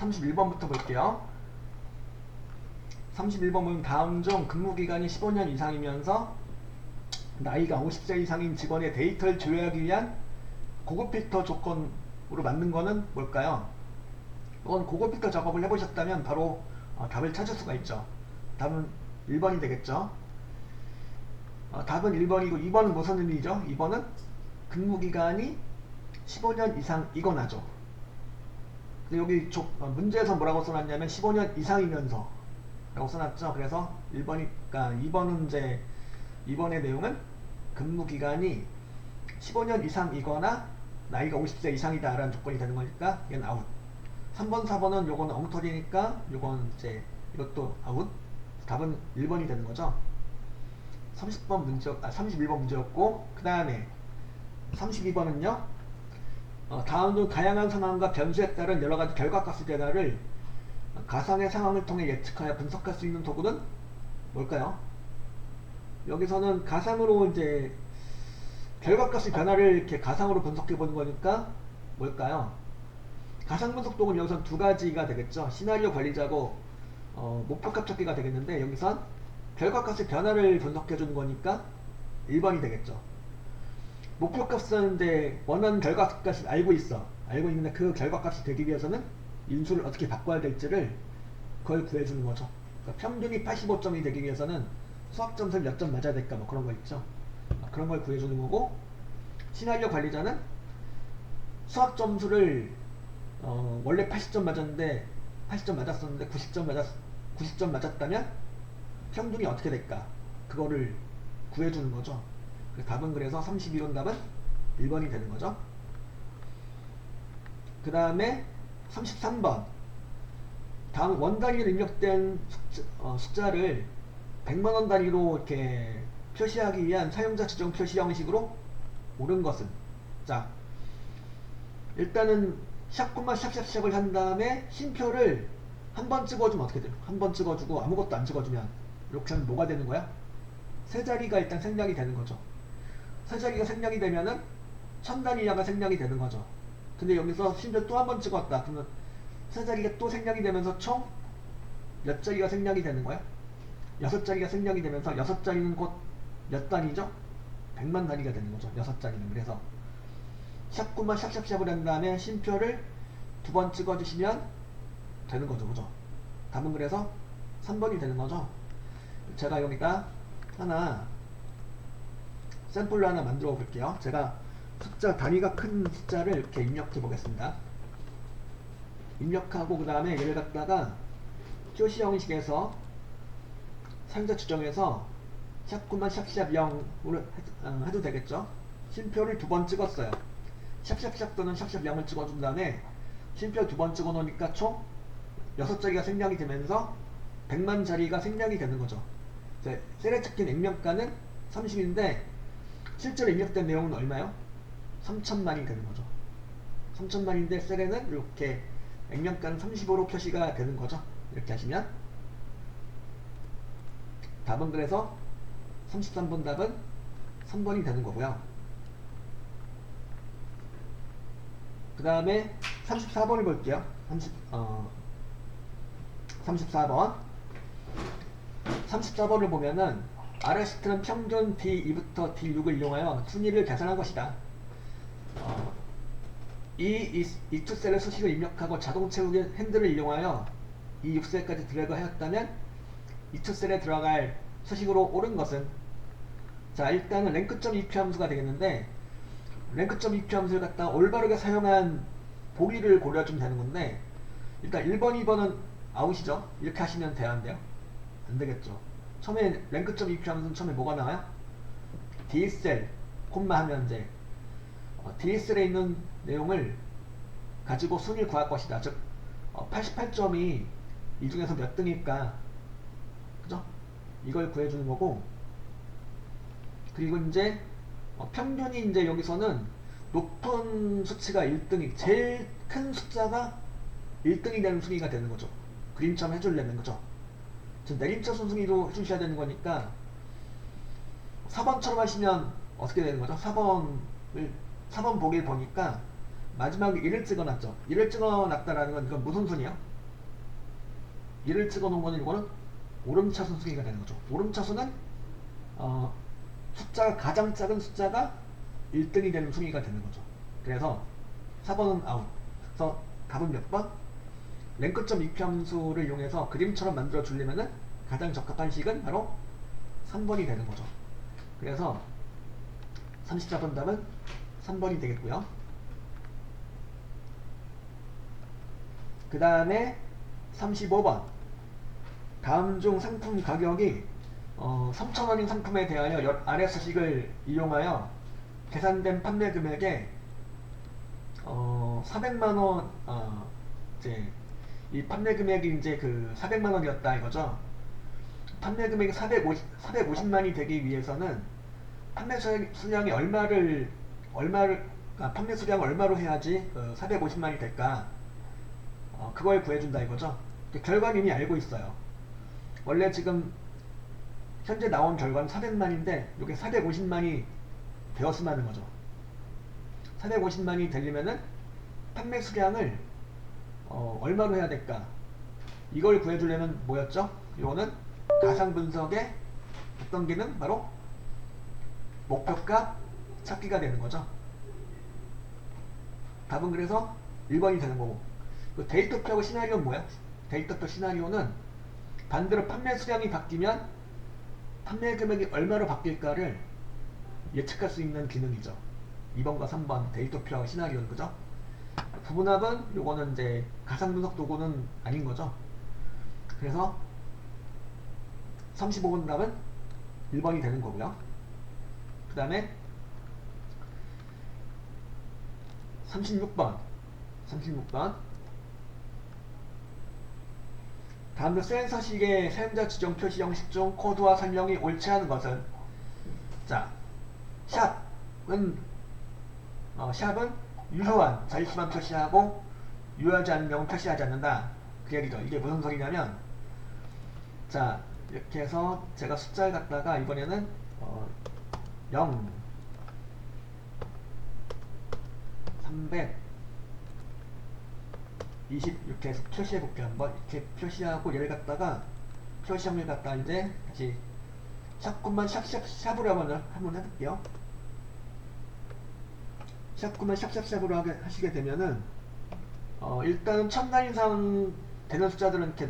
31번부터 볼게요. 31번은 다음 중 근무기간이 15년 이상이면서 나이가 50세 이상인 직원의 데이터를 조회하기 위한 고급 필터 조건으로 만든 거는 뭘까요? 이건 고급 필터 작업을 해보셨다면 바로 답을 찾을 수가 있죠. 답은 1번이 되겠죠. 답은 1번이고 2번은 무슨 의미죠? 2번은 근무기간이 15년 이상이거나죠. 여기 문제에서 뭐라고 써놨냐면 15년 이상이면서 라고 써놨죠. 그래서 1번이니까 2번은 이제 2번의 내용은 근무기간이 15년 이상이거나 나이가 50세 이상이다 라는 조건이 되는 거니까 이건 아웃. 3번 4번은 요거는 엉터리니까 요건 이제 이것도 아웃. 답은 1번이 되는 거죠. 31번 문제였고, 그 다음에 32번은요 다음 중 다양한 상황과 변수에 따른 여러가지 결과값의 변화를 가상의 상황을 통해 예측하여 분석할 수 있는 도구는 뭘까요? 여기서는 가상으로 이제 결과값의 변화를 이렇게 가상으로 분석해 보는 거니까 뭘까요? 가상 분석 도구는 여기선 두 가지가 되겠죠. 시나리오 관리자고 목표값 찾기가 되겠는데, 여기선 결과값의 변화를 분석해 주는 거니까 1번이 되겠죠. 목표값은 이제 원하는 결과값을 알고 있는데 그 결과값이 되기 위해서는 인수를 어떻게 바꿔야 될지를 그걸 구해주는 거죠. 그러니까 평균이 85점이 되기 위해서는 수학 점수를 몇 점 맞아야 될까 뭐 그런 거 있죠. 그런 걸 구해주는 거고, 시나리오 관리자는 수학 점수를 원래 80점 맞았는데 80점 맞았었는데 90점 맞았다면 평균이 어떻게 될까 그거를 구해주는 거죠. 답은 그래서 31번 답은 1번이 되는 거죠. 그 다음에 33번 다음 원 단위로 입력된 숫자를 100만원 단위로 이렇게 표시하기 위한 사용자 지정 표시 형식으로 옳은 것은, 자 일단은 샵,샵샵샵을 한 다음에 쉼표를 한 번 찍어주면 어떻게 돼요? 한 번 찍어주고 아무것도 안 찍어주면 이렇게 하면 뭐가 되는 거야? 세 자리가 일단 생략이 되는 거죠. 세 자리가 생략이 되면은 천 단위가 생략이 되는 거죠. 근데 여기서 쉼표 또 한 번 찍었다 그러면 세 자리가 또 생략이 되면서 총 몇 자리가 생략이 되는 거야? 6자리가 생략이 되면서 6자리는 곧 몇 단위죠? 100만 단위가 되는 거죠. 6자리는. 그래서 샵,샵샵샵을 한 다음에 쉼표를 두 번 찍어주시면 되는 거죠. 그죠? 답은 그래서 3번이 되는 거죠. 제가 여기다 하나 샘플로 하나 만들어 볼게요. 제가 숫자 단위가 큰 숫자를 이렇게 입력해 보겠습니다. 입력하고 그 다음에 얘를 갖다가 표시 형식에서 사용자 추정해서 샵,샵샵 0으로 해도 되겠죠. 쉼표를 두 번 찍었어요. 샵샵샵 또는 샵샵 0을 찍어준 다음에 쉼표 두 번 찍어 놓으니까 총 6자리가 생략이 되면서 100만 자리가 생략이 되는 거죠. 셀에 찍힌 액면가는 30인데 실제로 입력된 내용은 얼마요? 3천만이 되는 거죠. 3천만인데 셀에는 이렇게 액면가는 35로 표시가 되는 거죠. 이렇게 하시면 답은 그래서 33번 답은 3번이 되는 거고요. 그 다음에 34번을 볼게요. 34번 34번을 보면은 RS트는 평균 D2부터 D6을 이용하여 순위를 계산한 것이다. 이 2셀의 수식을 입력하고 자동 채우기 핸들을 이용하여 이 6셀까지 드래그 하였다면 2셀에 들어갈 수식으로 옳은 것은, 자 일단은 랭크점 EQ 함수가 되겠는데, 랭크점 EQ 함수를 갖다 올바르게 사용한 보기를 고려해주면 되는 건데, 일단 1번 2번은 아웃이죠. 이렇게 하시면 돼야 한대요. 안되겠죠. 처음에 랭크점 EQ 함수는 처음에 뭐가 나와요? D셀 콤마 하면 이제 D셀에 있는 내용을 가지고 순위를 구할 것이다. 즉 88점이 이 중에서 몇 등일까, 그죠? 이걸 구해주는 거고, 그리고 이제 평균이 이제 여기서는 높은 수치가 1등이 제일 큰 숫자가 1등이 되는 순위가 되는 거죠. 그림처럼 해주려면, 그죠? 지금 내림차 순순위로 해주셔야 되는 거니까 4번처럼 하시면 어떻게 되는 거죠? 4번 보기를 보니까 마지막에 1을 찍어놨죠. 1을 찍어놨다라는 건 이건 무슨 순이요? 1을 찍어 놓은 거는 이거는 오름차순 수기가 되는 거죠. 오름차순은 숫자가 가장 작은 숫자가 1등이 되는 수기가 되는 거죠. 그래서 4번은 아웃. 그래서 답은 몇 번? 랭크점 입함수를 이용해서 그림처럼 만들어 주려면은 가장 적합한 식은 바로 3번이 되는 거죠. 그래서 34번 답은 3번이 되겠고요. 그 다음에 35번 다음 중 상품 가격이 3,000원인 상품에 대하여 아래 수식을 이용하여 계산된 판매 금액에 400만원 이제 이 판매 금액이 이제 그 400만원이었다 이거죠. 판매 금액이 450만이 되기 위해서는 판매 수량이 판매 수량 얼마로 해야지 450만이 될까? 그걸 구해준다 이거죠. 결과는 이미 알고 있어요. 원래 지금 현재 나온 결과는 400만인데 이게 450만이 되었으면 하는 거죠. 450만이 되려면은 판매 수량을 얼마로 해야 될까? 이걸 구해주려면 뭐였죠? 이거는 가상 분석의 어떤 기능? 바로 목표값 찾기가 되는 거죠. 답은 그래서 1번이 되는 거고. 그 데이터표하고 시나리오는 뭐야? 데이터표 시나리오는 반대로 판매 수량이 바뀌면 판매 금액이 얼마로 바뀔까를 예측할 수 있는 기능이죠. 2번과 3번 데이터표하고 시나리오는 그죠? 부분합은 요거는 이제 가상 분석 도구는 아닌 거죠. 그래서 35번 답은 1번이 되는 거고요. 그 다음에 36번 다음 센서식의 사용자 지정 표시 형식 중 코드와 설명이 옳지 않은 것은 자 샵은 유효한 자릿수만 표시하고 유효하지 않은 경우 표시하지 않는다 그 얘기죠. 이게 무슨 소리냐면 자 이렇게 해서 제가 숫자를 갖다가 이번에는 0 300 20 이렇게 해서 표시해 볼게요. 한번 이렇게 표시하고 얘를 갖다가 표시형을 갖다 이제 다시 샵9만 샵으로 한번 해볼게요. 샵9만 샵으로 하시게 되면은 일단은 1000단 이상 되는 숫자들은 이렇게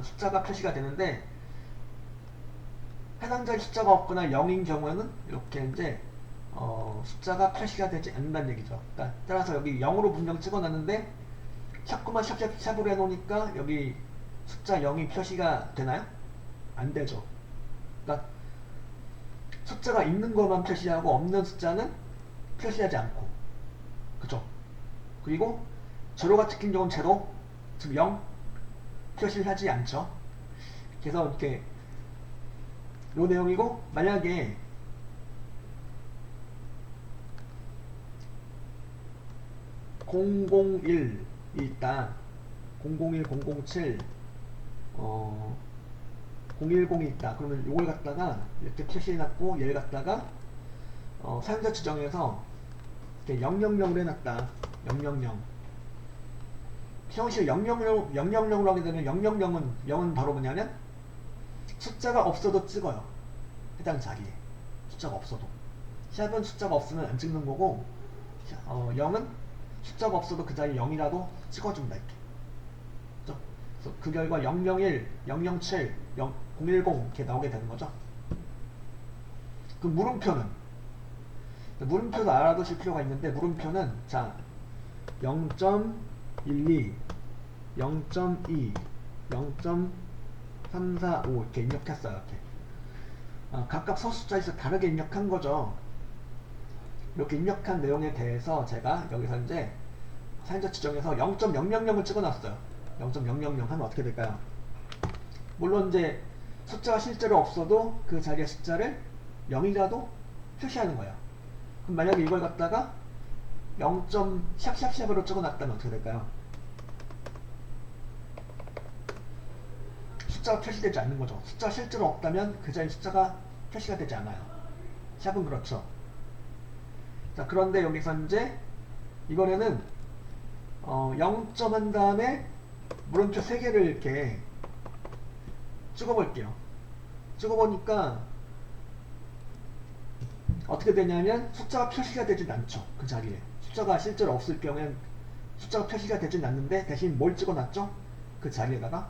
숫자가 표시가 되는데 해당자의 숫자가 없거나 0인 경우에는 이렇게 이제 숫자가 표시가 되지 않는다는 얘기죠. 그러니까 따라서 여기 0으로 분명 찍어놨는데 샵9만 샵으로 해놓으니까 여기 숫자 0이 표시가 되나요? 안 되죠. 그러니까 숫자가 있는 것만 표시하고 없는 숫자는 표시하지 않고 그죠? 그리고 제로가 찍힌 경우는 제로 즉 0 표시를 하지 않죠. 그래서 이렇게 요 내용이고 만약에 001이 있다. 001, 007 010이 있다. 그러면 이걸 갖다가 이렇게 표시해놨고 얘를 갖다가 사용자 지정에서 이렇게 000으로 해놨다. 000 형식 000으로 하게 되면 000은 바로 뭐냐면 숫자가 없어도 찍어요. 해당 자리에 숫자가 없어도 샵은 숫자가 없으면 안 찍는 거고 0은 숫자가 없어도 그 자리에 0이라도 찍어준다 이렇게. 그렇죠? 그래서 그 결과 001, 007, 010 이렇게 나오게 되는 거죠. 그 물음표도 알아두실 필요가 있는데 물음표는 자 0.12, 0.2, 0.345 이렇게 입력했어요. 이렇게. 각각 서술자에서 다르게 입력한 거죠. 이렇게 입력한 내용에 대해서 제가 여기서 이제 사용자 지정에서 0.000을 찍어놨어요. 0.000 하면 어떻게 될까요? 물론 이제 숫자가 실제로 없어도 그 자리에 숫자를 0이라도 표시하는 거예요. 그럼 만약에 이걸 갖다가 0.샵으로 찍어놨다면 어떻게 될까요? 숫자가 표시되지 않는 거죠. 숫자가 실제로 없다면 그 자리에 숫자가 표시가 되지 않아요. 샵은 그렇죠. 자, 그런데 여기서 이제 이번에는 0점 한 다음에 물음표 3개를 이렇게 찍어볼게요. 찍어보니까 어떻게 되냐면 숫자가 표시가 되진 않죠. 그 자리에 숫자가 실제로 없을 경우엔 숫자가 표시가 되진 않는데 대신 뭘 찍어놨죠? 그 자리에다가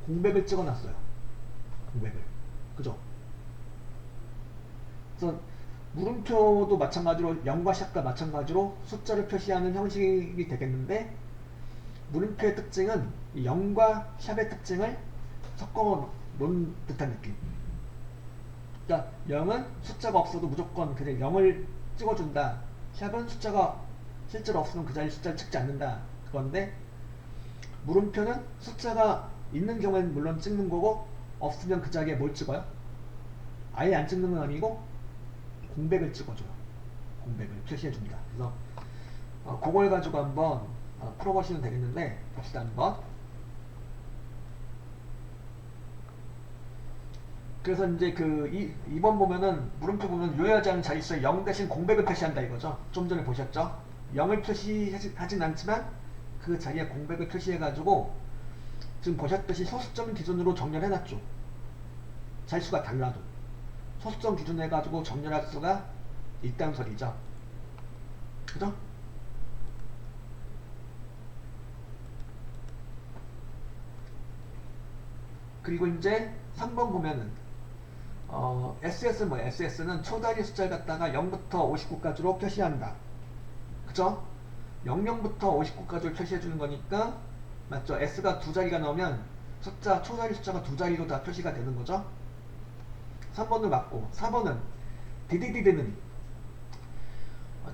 공백을 찍어놨어요. 공백을. 그죠? 그래서 물음표도 마찬가지로 0과 샵과 마찬가지로 숫자를 표시하는 형식이 되겠는데, 물음표의 특징은 0과 샵의 특징을 섞어 놓은 듯한 느낌. 그러니까 0은 숫자가 없어도 무조건 그냥 0을 찍어준다. 샵은 숫자가 실제로 없으면 그 자리 숫자를 찍지 않는다. 그건데 물음표는 숫자가 있는 경우에는 물론 찍는 거고, 없으면 그 자리에 뭘 찍어요? 아예 안 찍는 건 아니고 공백을 찍어줘요. 공백을 표시해줍니다. 그래서 그걸 가지고 한번 풀어보시면 되겠는데, 봅시다 한번. 그래서 이제 그 2번 보면은 물음표 보면 요약하지 않은 자릿수에 0 대신 공백을 표시한다 이거죠. 좀 전에 보셨죠? 0을 표시하진 않지만 그 자리에 공백을 표시해가지고 지금 보셨듯이 소수점 기준으로 정렬해 놨죠. 자릿수가 달라도 소수점 기준 해가지고 정렬할 수가 있다는 소리죠. 그죠? 그리고 이제 3번 보면은 SS는 뭐예요? SS는 초단위 숫자를 갖다가 0부터 59까지로 표시한다. 그죠? 00부터 59까지를 표시해주는 거니까, 맞죠? S가 두 자리가 나오면 초자리 숫자가 두 자리로 다 표시가 되는 거죠. 3번을 맞고, 4번은 디디디드는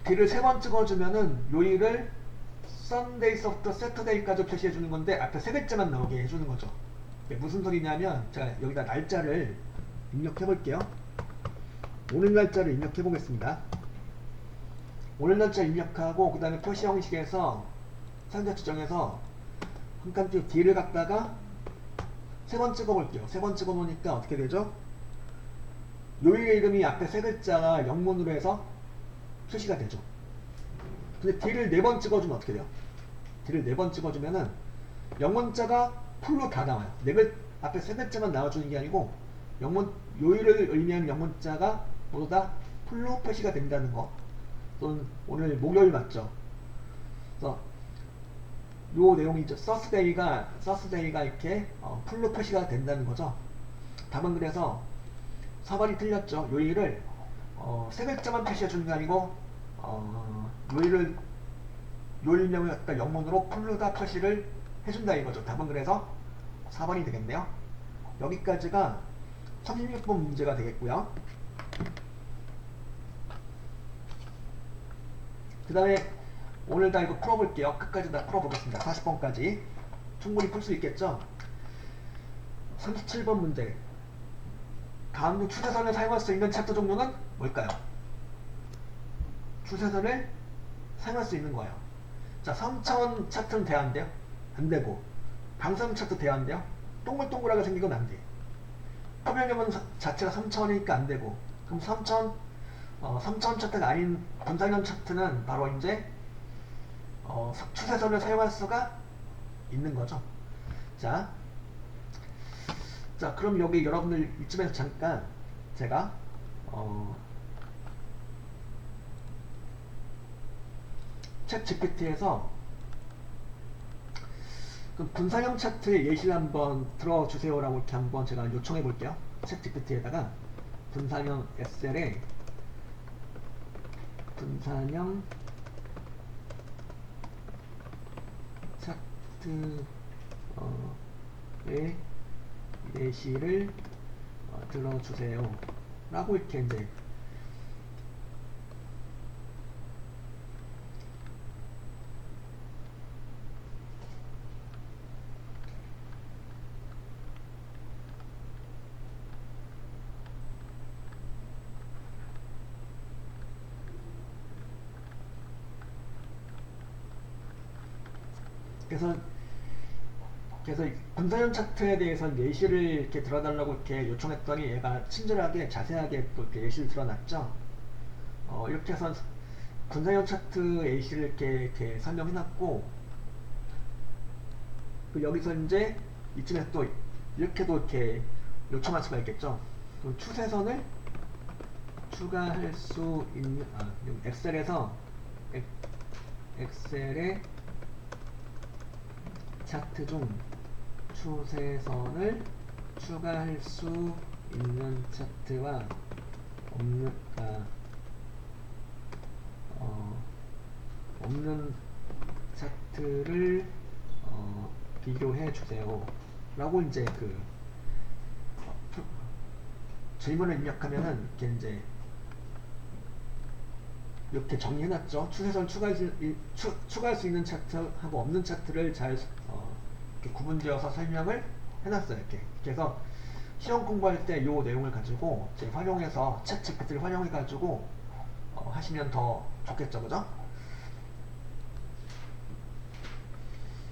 D를 3번 찍어주면은 요일을 Sunday부터 Saturday까지 표시해주는 건데 앞에 세 글자만 나오게 해주는 거죠. 무슨 소리냐면, 제가 여기다 날짜를 입력해 볼게요. 오늘 날짜를 입력해 보겠습니다. 오늘 날짜 입력하고 그 다음에 표시 형식에서 상자 지정해서 한칸 D를 갖다가 3번 찍어 볼게요. 3번 찍어 놓으니까 어떻게 되죠? 요일의 이름이 앞에 세 글자가 영문으로 해서 표시가 되죠. 근데 D를 4번 찍어주면 어떻게 돼요? D를 4번 찍어주면은 영문자가 풀로 다 나와요. 앞에 세 글자만 나와주는 게 아니고 요일을 의미하는 영문자가 모두 다 풀로 표시가 된다는 거. 또는 오늘 목요일 맞죠? 그래서 요 내용이죠. 서스데이가 이렇게 풀로 표시가 된다는 거죠. 답은 그래서 4번이 틀렸죠. 요일을 세 글자만 표시해 주는 게 아니고 요일명을 갖다 영문으로 풀로 다 표시를 해준다 이거죠. 답은 그래서 4번이 되겠네요. 여기까지가 36번 문제가 되겠고요. 그 다음에 오늘 다 이거 풀어볼게요. 끝까지 다 풀어보겠습니다. 40번까지 충분히 풀 수 있겠죠. 37번 문제. 다음 중 추세선을 사용할 수 있는 차트 종류는 뭘까요? 추세선을 사용할 수 있는 거예요. 자, 3차원 차트는 돼야 안 돼요? 안 되고, 방사선 차트 돼야 안 돼요? 동글동글하게 생긴 건 안 돼. 표면적은 자체가 3차원이니까 안 되고, 그럼 3차원 차트가 아닌 분산형 차트는 바로 이제 추세선을 사용할 수가 있는 거죠. 자, 그럼 여기 여러분들 이쯤에서 잠깐 제가 챗 GPT에서 그 분산형 차트의 예시를 한번 들어주세요라고 이렇게 한번 제가 요청해 볼게요. 챗 GPT에다가 분산형 엑셀에 분산형 차트의 예시를 들어주세요 라고 이렇게 이제 그래서 분산형 차트에 대해서 예시를 이렇게 들어달라고 이렇게 요청했더니 얘가 친절하게 자세하게 또 이렇게 예시를 들어놨죠. 이렇게 해서 분산형 차트 예시를 이렇게 설명해놨고, 그 여기서 이제 이쯤에서 또 이렇게도 이렇게 요청할 수가 있겠죠. 그럼 추세선을 추가할 수 있는, 엑셀에서 엑셀의 차트 중 추세선을 추가할 수 있는 차트와 없는, 없는 차트를 비교해 주세요 라고 이제 그 질문을 입력하면은 이렇게 이제 이렇게 정리해놨죠. 추세선 추가할 수 있는 차트하고 없는 차트를 잘 이렇게 구분지어서 설명을 해놨어요. 이렇게. 그래서 시험 공부할 때 이 내용을 가지고 이제 활용해서 챗GPT를 활용해가지고 하시면 더 좋겠죠, 그죠?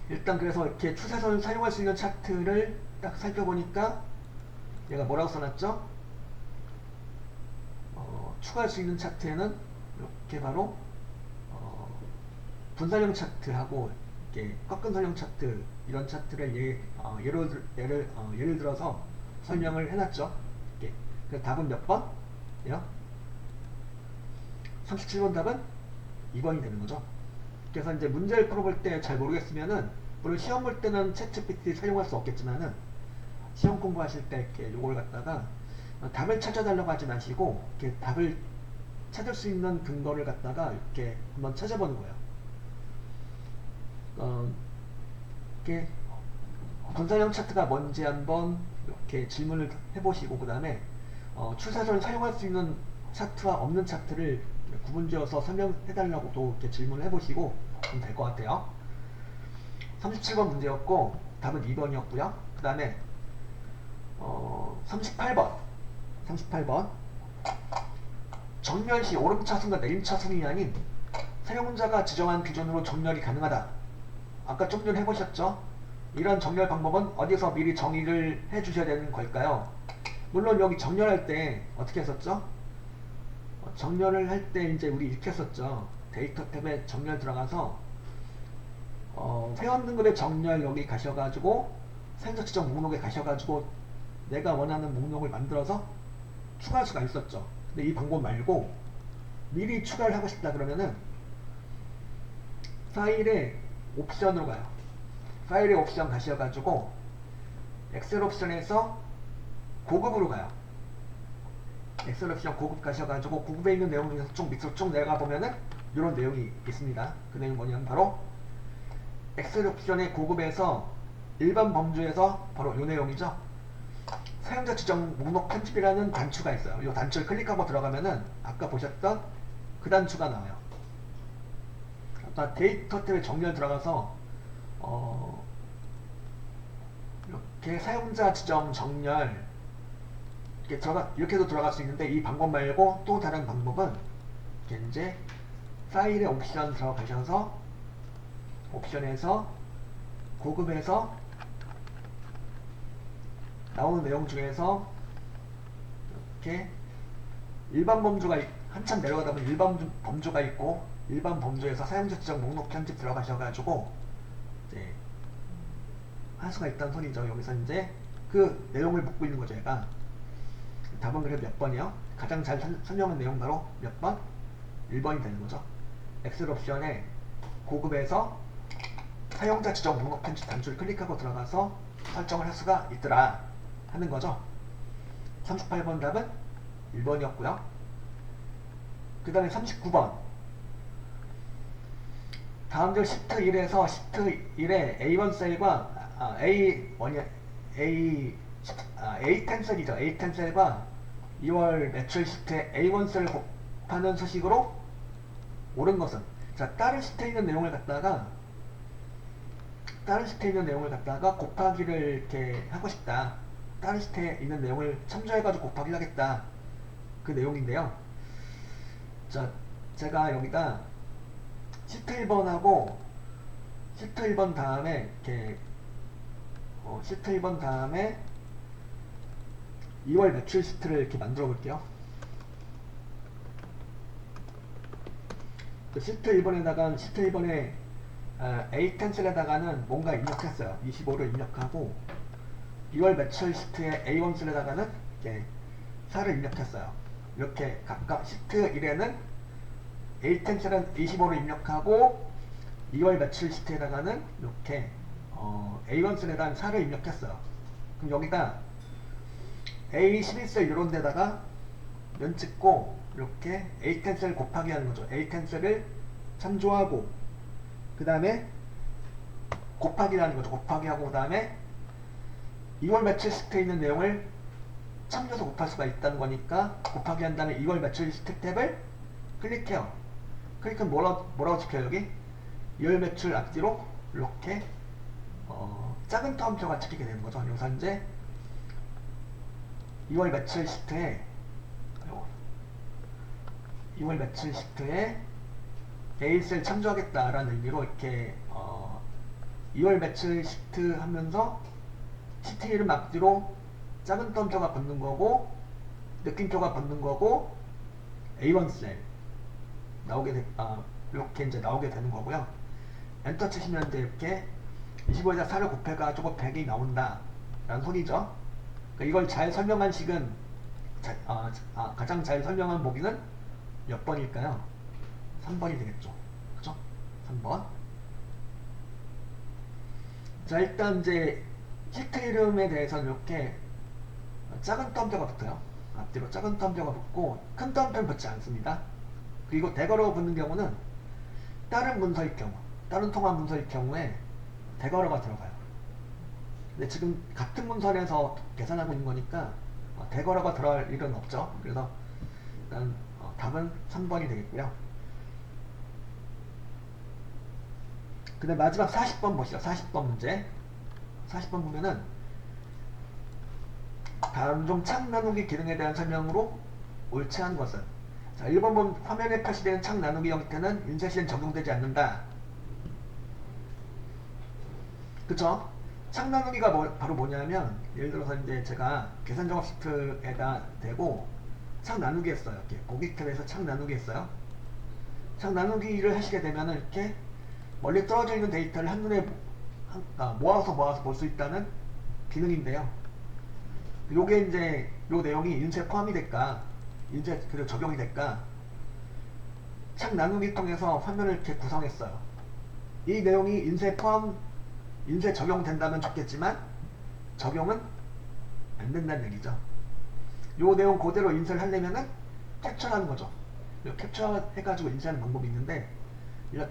일단 그래서 이렇게 추세선을 사용할 수 있는 차트를 딱 살펴보니까 얘가 뭐라고 써놨죠? 추가할 수 있는 차트에는 이렇게 바로 분산형 차트하고 이렇게 꺾은선형 차트 이런 차트를 예를 들어서 설명을 해놨죠. 이렇게. 그래서 답은 몇 번? 37번 답은 2번이 되는 거죠. 그래서 이제 문제를 풀어볼 때 잘 모르겠으면은 물론 시험 볼 때는 챗GPT 사용할 수 없겠지만은 시험 공부하실 때 이렇게 요걸 갖다가 답을 찾아달라고 하지 마시고 이렇게 답을 찾을 수 있는 근거를 갖다가 이렇게 한번 찾아보는 거예요. 이렇게 분산형 차트가 뭔지 한번 이렇게 질문을 해보시고 그 다음에 추세선을 사용할 수 있는 차트와 없는 차트를 구분지어서 설명해달라고도 이렇게 질문을 해보시고 그럼 될 것 같아요. 37번 문제였고 답은 2번이었고요. 그 다음에 38번 정렬시 오름차순과 내림차순이 아닌 사용자가 지정한 기준으로 정렬이 가능하다. 아까 좀 전에 해보셨죠? 이런 정렬 방법은 어디서 미리 정의를 해주셔야 되는 걸까요? 물론 여기 정렬할 때 어떻게 했었죠? 정렬을 할 때 이제 우리 이렇게 했었죠. 데이터 탭에 정렬 들어가서 회원 등급의 정렬 여기 가셔가지고 사용자 지정 목록에 가셔가지고 내가 원하는 목록을 만들어서 추가할 수가 있었죠. 근데 이 방법 말고 미리 추가를 하고 싶다 그러면은 파일에 옵션으로 가요. 파일의 옵션 가셔가지고 엑셀 옵션에서 고급으로 가요. 엑셀 옵션 고급 가셔가지고 고급에 있는 내용 중에서 쭉 밑으로 쭉 내려가 보면은 이런 내용이 있습니다. 그 내용이 뭐냐면 바로 엑셀 옵션의 고급에서 일반 범주에서 바로 이 내용이죠. 사용자 지정 목록 편집이라는 단추가 있어요. 이 단추를 클릭하고 들어가면은 아까 보셨던 그 단추가 나와요. 아까 데이터 탭에 정렬 들어가서 이렇게 사용자 지정 정렬 이렇게도 들어갈 수 있는데 이 방법 말고 또 다른 방법은 이제 파일의 옵션 들어가셔서 옵션에서 고급에서 나오는 내용 중에서 이렇게 일반 범주가 한참 내려가다 보면 일반 범주가 있고 일반 범주에서 사용자 지정 목록 편집 들어가셔가지고 이제 할 수가 있다는 소리죠. 여기서 이제 그 내용을 묻고 있는 거죠. 얘가 답은 그래 몇 번이요? 가장 잘 설명한 내용 바로 몇 번? 1번이 되는 거죠. 엑셀 옵션에 고급에서 사용자 지정 목록 편집 단추를 클릭하고 들어가서 설정을 할 수가 있더라 하는 거죠. 38번 답은 1번이었고요. 그 다음에 39번 다음 절 시트 1에서 시트 1의 A1 셀과 A10 셀이죠. A10 셀과 2월 매출 시트의 A1 셀을 곱하는 수식으로 옳은 것은 자 다른 시트에 있는 내용을 갖다가 곱하기를 이렇게 하고 싶다. 다른 시트에 있는 내용을 참조해가지고 곱하기를 하겠다. 그 내용인데요. 자 제가 여기다 시트 1번하고 시트 1번 다음에 이렇게 시트 1번 다음에 2월 매출 시트를 이렇게 만들어 볼게요. 시트 1번에다가 시트 1번에 A10셀에다가는 뭔가 입력했어요. 25를 입력하고 2월 매출 시트에 A1 셀에다가는 이렇게 사를 입력했어요. 이렇게 각각 시트 1에는 A10 셀은 25를 입력하고 2월 매출 시트에다가는 이렇게 A1 셀에다 사를 입력했어요. 그럼 여기다 A11셀 이런 데다가 면 찍고 이렇게 A10 셀 곱하기 하는 거죠. A10 셀을 참조하고 그 다음에 곱하기라는 거죠. 곱하기 하고 그 다음에 2월 매출 시트에 있는 내용을 참조해서 곱할 수가 있다는 거니까 곱하기 한 다음에 2월 매출 시트 탭을 클릭해요. 클릭하면 뭐라고 찍혀요? 여기 2월 매출 앞뒤로 이렇게 작은 터음표가 찍히게 되는 거죠. 여기서 이제 2월 매출 시트에 A1셀 참조하겠다라는 의미로 이렇게 2월 매출 시트 하면서 시트 이름 앞뒤로 작은 터음표가 붙는 거고 느낌표가 붙는 거고 A1셀 이렇게 이제 나오게 되는 거고요. 엔터 치시면 이제 이렇게 25에다 4를 곱해가지고 100이 나온다 라는 소리죠. 그러니까 이걸 잘 설명한 식은 가장 잘 설명한 보기는 몇 번일까요? 3번이 되겠죠. 그죠? 3번. 자, 일단 이제 시트 이름에 대해서는 이렇게 작은 터음표가 붙어요. 앞뒤로 작은 터음표가 붙고 큰 터음표는 붙지 않습니다. 그리고 대괄호가 붙는 경우는 다른 문서일 경우, 다른 통합 문서일 경우에 대괄호가 들어가요. 근데 지금 같은 문서에서 계산하고 있는 거니까 대괄호가 들어갈 일은 없죠. 그래서 일단 답은 3번이 되겠고요. 그 다음 마지막 40번 보시죠. 40번 문제. 40번 보면은 다음 중 창 나누기 기능에 대한 설명으로 옳지 않은 것은, 자, 1번 보면 화면에 표시되는 창 나누기 형태는 인쇄 시엔 적용되지 않는다. 그쵸? 창 나누기가 바로 뭐냐면, 예를 들어서 이제 제가 계산 작업 시트에다 대고 창 나누기 했어요. 이렇게 고객 탭에서 창 나누기 했어요. 창 나누기를 하시게 되면은 이렇게 멀리 떨어져 있는 데이터를 한눈에 모아서 볼 수 있다는 기능인데요. 요게 이제 요 내용이 인쇄 포함이 될까, 인쇄 그리고 적용이 될까, 창 나누기 통해서 화면을 이렇게 구성했어요. 이 내용이 인쇄 적용된다면 좋겠지만 적용은 안 된다는 얘기죠. 요 내용 그대로 인쇄를 하려면은 캡처하는 거죠. 캡처 해가지고 인쇄하는 방법이 있는데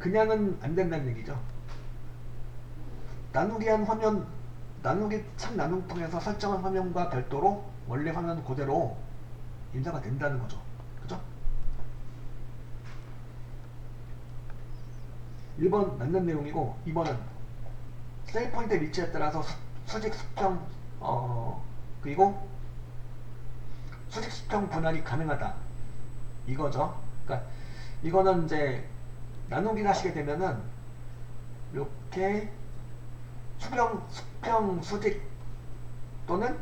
그냥은 안 된다는 얘기죠. 나누기 창 나눔 통해서 설정한 화면과 별도로 원래 화면 그대로 인쇄가 된다는 거죠. 그죠? 1번 맞는 내용이고 2번은 셀 포인트의 위치에 따라서 수직 수평 그리고 수직 수평 분할이 가능하다 이거죠. 그러니까 이거는 이제 나누기를 하시게 되면은 이렇게 수평 수직 또는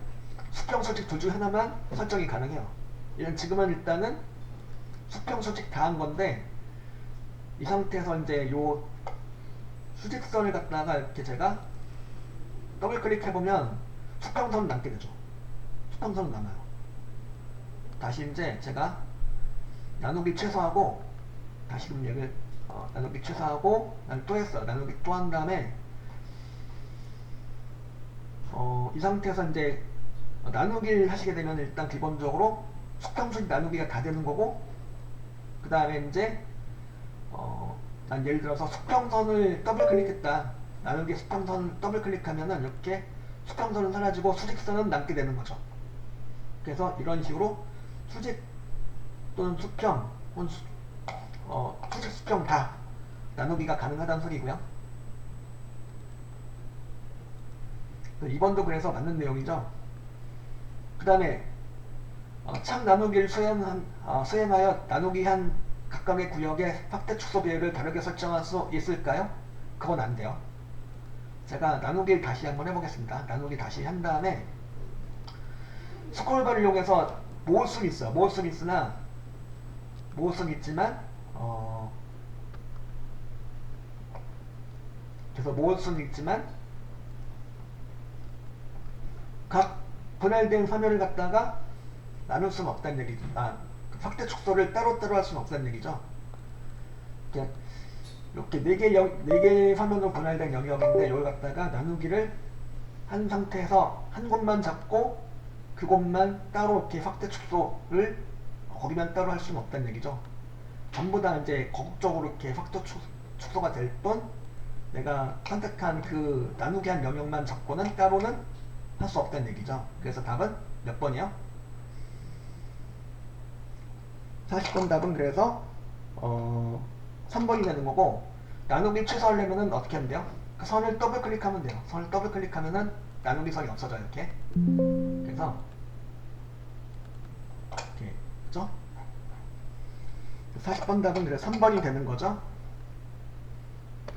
수평 수직 둘 중 하나만 설정이 가능해요. 지금은 일단은 수평 수직 다 한 건데 이 상태에서 이제 요 수직선을 갖다가 이렇게 제가 더블 클릭해보면 수평선은 남게 되죠. 수평선은 남아요. 다시 이제 제가 나누기 최소하고 다시금 얘를 나누기 최소하고 또 했어요. 나누기 또 한 다음에 이 상태에서 이제 나누기를 하시게 되면 일단 기본적으로 수평수직 나누기가 다 되는 거고, 그 다음에 이제 난 예를 들어서 수평선을 더블 클릭했다. 나누기 수평선 더블 클릭하면은 이렇게 수평선은 사라지고 수직선은 남게 되는 거죠. 그래서 이런 식으로 수직 또는 수평 혹은 수직 수평 다 나누기가 가능하다는 소리고요. 2번도 그래서 맞는 내용이죠. 그 다음에 창 나누기를 수행하여 나누기 한 각각의 구역의 확대 축소 비율을 다르게 설정할 수 있을까요? 그건 안 돼요. 제가 나누기를 다시 한번 해보겠습니다. 나누기 다시 한 다음에 스크롤바를 이용해서 모을 수는 있어요. 모을 수는 있지만 그래서 모을 수는 있지만 각 분할된 화면을 갖다가 나눌 수는 없다는 얘기죠. 그 확대 축소를 따로따로 할 수는 없다는 얘기죠. 이렇게 네 개의 화면으로 분할된 영역인데 이걸 갖다가 나누기를 한 상태에서 한 곳만 잡고 그곳만 따로 이렇게 확대 축소를 거기만 따로 할 수는 없다는 얘기죠. 전부 다 이제 거국적으로 이렇게 확대 축소가 될 뿐 내가 선택한 그 나누기 한 영역만 잡고는 따로는 할 수 없다는 얘기죠. 그래서 답은 몇 번이요? 40번 답은 그래서 3번이 되는 거고, 나누기 취소하려면 어떻게 하면 돼요? 그 선을 더블 클릭하면 돼요. 선을 더블 클릭하면은 나누기 선이 없어져요. 이렇게. 그래서 이렇게, 그죠? 40번 답은 그래서 3번이 되는 거죠.